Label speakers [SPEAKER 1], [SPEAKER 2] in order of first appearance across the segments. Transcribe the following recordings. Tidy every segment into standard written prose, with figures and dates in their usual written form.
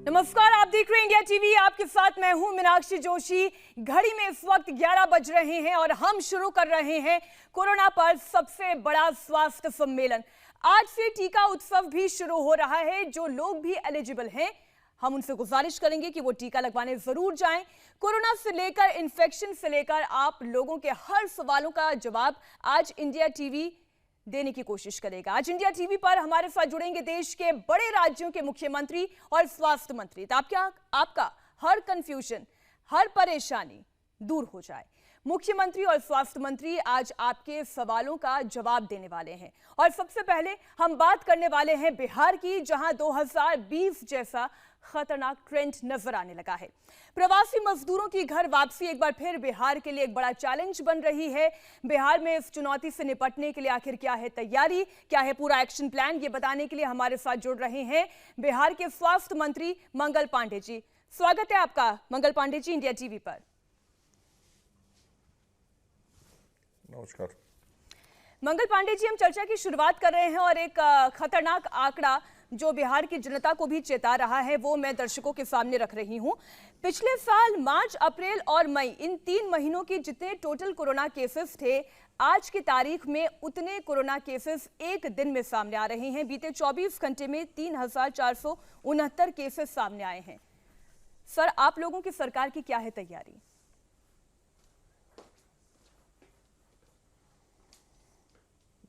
[SPEAKER 1] नमस्कार, आप देख रहे हैं इंडिया टीवी। आपके साथ मैं हूं मीनाक्षी जोशी। घड़ी में इस वक्त 11 बज रहे हैं और हम शुरू कर रहे हैं कोरोना पर सबसे बड़ा स्वास्थ्य सम्मेलन। आज से टीका उत्सव भी शुरू हो रहा है। जो लोग भी एलिजिबल हैं, हम उनसे गुजारिश करेंगे कि वो टीका लगवाने जरूर जाएं। कोरोना से लेकर इन्फेक्शन से लेकर आप लोगों के हर सवालों का जवाब आज इंडिया टीवी देने की कोशिश करेगा। आज इंडिया टीवी पर हमारे साथ जुड़ेंगे देश के बड़े राज्यों के मुख्यमंत्री और स्वास्थ्य मंत्री, ताकि आपका हर कंफ्यूजन, हर परेशानी दूर हो जाए। मुख्यमंत्री और स्वास्थ्य मंत्री आज आपके सवालों का जवाब देने वाले हैं। और सबसे पहले हम बात करने वाले हैं बिहार की, जहां 2020 जैसा खतरनाक ट्रेंड नजर आने लगा है। प्रवासी मजदूरों की घर वापसी एक बार फिर बिहार के लिए एक बड़ा चैलेंज बन रही है। बिहार में इस चुनौती से निपटने के लिए आखिर क्या है तैयारी, क्या है पूरा एक्शन प्लान, ये बताने के लिए हमारे साथ जुड़ रहे हैं बिहार के स्वास्थ्य मंत्री मंगल पांडे जी। स्वागत है आपका मंगल पांडे जी इंडिया टीवी पर।
[SPEAKER 2] नमस्कार
[SPEAKER 1] मंगल पांडे जी, हम चर्चा की शुरुआत कर रहे हैं और एक खतरनाक आंकड़ा जो बिहार की जनता को भी चेता रहा है वो मैं दर्शकों के सामने रख रही हूं। पिछले साल मार्च, अप्रैल और मई, इन 3 महीनों के जितने टोटल कोरोना केसेस थे, आज की तारीख में उतने कोरोना केसेस एक दिन में सामने आ रहे हैं। बीते 24 घंटे में 3,469 केसेस सामने आए हैं। सर, आप लोगों की सरकार की क्या है तैयारी?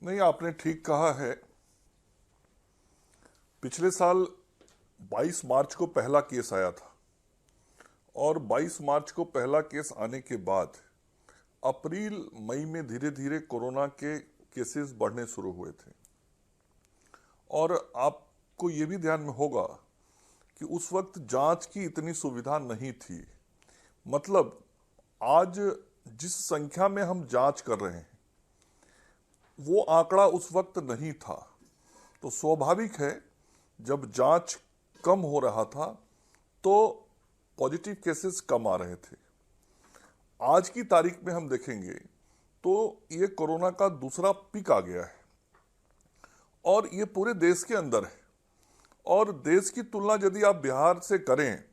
[SPEAKER 2] नहीं, आपने ठीक कहा है। पिछले साल 22 मार्च को पहला केस आया था और 22 मार्च को पहला केस आने के बाद अप्रैल मई में धीरे धीरे कोरोना के केसेस बढ़ने शुरू हुए थे। और आपको ये भी ध्यान में होगा कि उस वक्त जांच की इतनी सुविधा नहीं थी। मतलब आज जिस संख्या में हम जांच कर रहे हैं वो आंकड़ा उस वक्त नहीं था। तो स्वाभाविक है, जब जांच कम हो रहा था तो पॉजिटिव केसेस कम आ रहे थे। आज की तारीख में हम देखेंगे तो ये कोरोना का दूसरा पीक आ गया है और ये पूरे देश के अंदर है। और देश की तुलना यदि आप बिहार से करें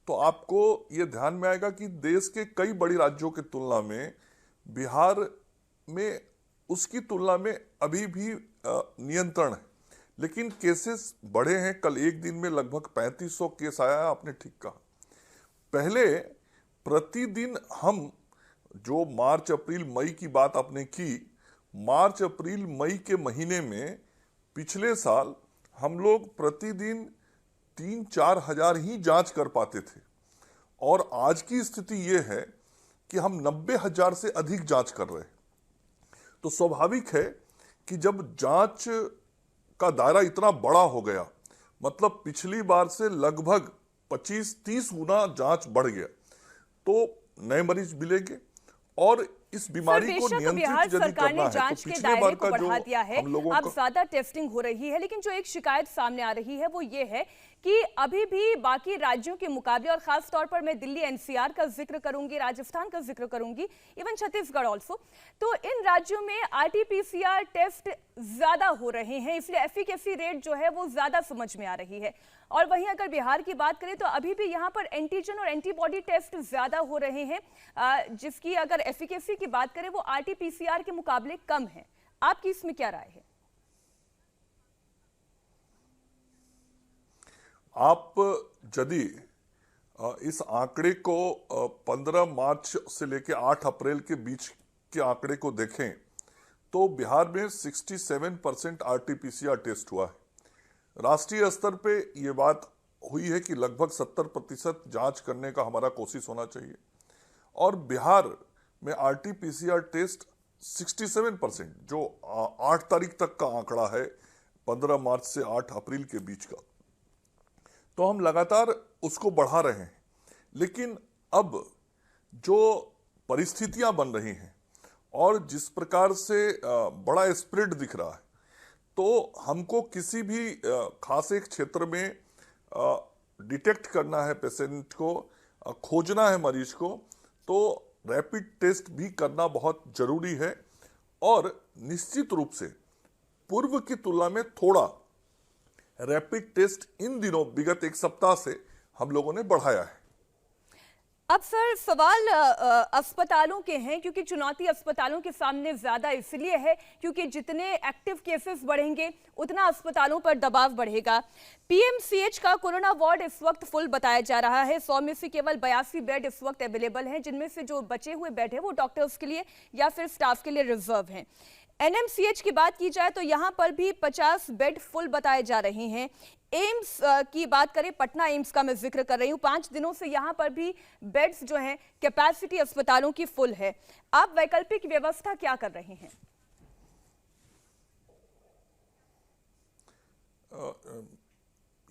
[SPEAKER 2] तो आपको ये ध्यान में आएगा कि देश के कई बड़ी राज्यों की तुलना में बिहार में उसकी तुलना में अभी भी नियंत्रण है, लेकिन केसेस बढ़े हैं। कल एक दिन में लगभग 3500 केस आया है। आपने ठीक कहा। पहले प्रतिदिन हम जो मार्च, अप्रैल, मई की बात आपने की, मार्च, अप्रैल, मई के महीने में पिछले साल हम लोग प्रतिदिन 3-4 हजार ही जांच कर पाते थे और आज की स्थिति यह है कि हम 90,000 से अधिक जांच कर रहे हैं। तो स्वाभाविक है कि जब जांच का दायरा इतना बड़ा हो गया, मतलब पिछली बार से लगभग 25-30 गुना जांच बढ़ गया, तो नए मरीज मिलेंगे और इस बीमारी को नियंत्रित यदि करना है तो पिछले बार का जो हम लोगों
[SPEAKER 1] अब ज्यादा टेस्टिंग हो रही है। लेकिन जो एक शिकायत सामने आ रही है वो ये है कि अभी भी बाकी राज्यों के मुकाबले, और खास तौर पर मैं दिल्ली एनसीआर का जिक्र करूंगी, राजस्थान का जिक्र करूंगी, इवन छत्तीसगढ़ ऑल्सो, तो इन राज्यों में आरटीपीसीआर टेस्ट ज्यादा हो रहे हैं, इसलिए एफिकेसी रेट जो है वो ज्यादा समझ में आ रही है। और वहीं अगर बिहार की बात करें तो अभी भी यहाँ पर एंटीजन और एंटीबॉडी टेस्ट ज्यादा हो रहे हैं, जिसकी अगर एफिकेसी की बात करें वो आरटीपीसीआर के मुकाबले कम है। आपकी इसमें क्या राय है?
[SPEAKER 2] आप यदि इस आंकड़े को 15 मार्च से लेकर 8 अप्रैल के बीच के आंकड़े को देखें तो बिहार में 67% आरटीपीसीआर टेस्ट हुआ है। राष्ट्रीय स्तर पे ये बात हुई है कि लगभग 70% जांच करने का हमारा कोशिश होना चाहिए और बिहार में आरटीपीसीआर टेस्ट 67%, जो 8 तारीख तक का आंकड़ा है, 15 मार्च से 8 अप्रैल के बीच का, तो हम लगातार उसको बढ़ा रहे हैं। लेकिन अब जो परिस्थितियां बन रही हैं और जिस प्रकार से बड़ा स्प्रेड दिख रहा है, तो हमको किसी भी खास एक क्षेत्र में डिटेक्ट करना है पेशेंट को, खोजना है मरीज को, तो रैपिड टेस्ट भी करना बहुत जरूरी है। और निश्चित रूप से पूर्व की तुलना में थोड़ा रैपिड टेस्ट इन दिनों विगत एक सप्ताह से हम लोगों ने बढ़ाया है।
[SPEAKER 1] अब सर सवाल अस्पतालों के हैं, क्योंकि चुनौती अस्पतालों के सामने ज्यादा इसलिए है क्योंकि जितने एक्टिव केसेस बढ़ेंगे उतना अस्पतालों पर दबाव बढ़ेगा। पीएमसीएच का कोरोना वार्ड इस वक्त फुल बताया जा रहा है। 100 में से केवल 82 बेड इस वक्त अवेलेबल हैं, जिनमें से जो बचे हुए बेड है वो डॉक्टर्स के लिए या फिर स्टाफ के लिए रिजर्व हैं। एनएमसीएच की बात की जाए तो यहां पर भी 50 बेड फुल बताए जा रहे हैं। एम्स की बात करें, पटना एम्स का मैं जिक्र कर रही हूं, 5 दिनों से यहां पर भी बेड्स जो हैं कैपेसिटी अस्पतालों की फुल है। आप वैकल्पिक व्यवस्था क्या कर रहे हैं?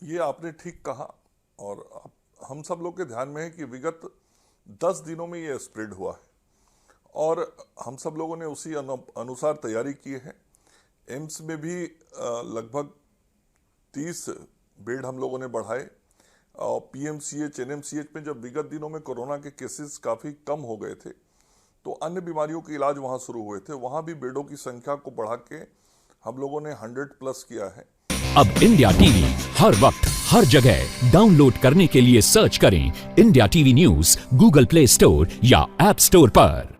[SPEAKER 2] ये आपने ठीक कहा और हम सब लोग के ध्यान में है कि विगत 10 दिनों में ये स्प्रेड हुआ है और हम सब लोगों ने उसी अनुसार तैयारी की है। एम्स में भी लगभग 30 बेड हम लोगों ने बढ़ाए और पीएमसीएच, एनएमसीएच में जब विगत दिनों में कोरोना के केसेस काफ़ी कम हो गए थे तो अन्य बीमारियों के इलाज वहाँ शुरू हुए थे, वहाँ भी बेडों की संख्या को बढ़ा के हम लोगों ने 100+ किया है।
[SPEAKER 3] अब इंडिया टीवी हर वक्त हर जगह डाउनलोड करने के लिए सर्च करें India TV news Google play store या ऐप स्टोर पर।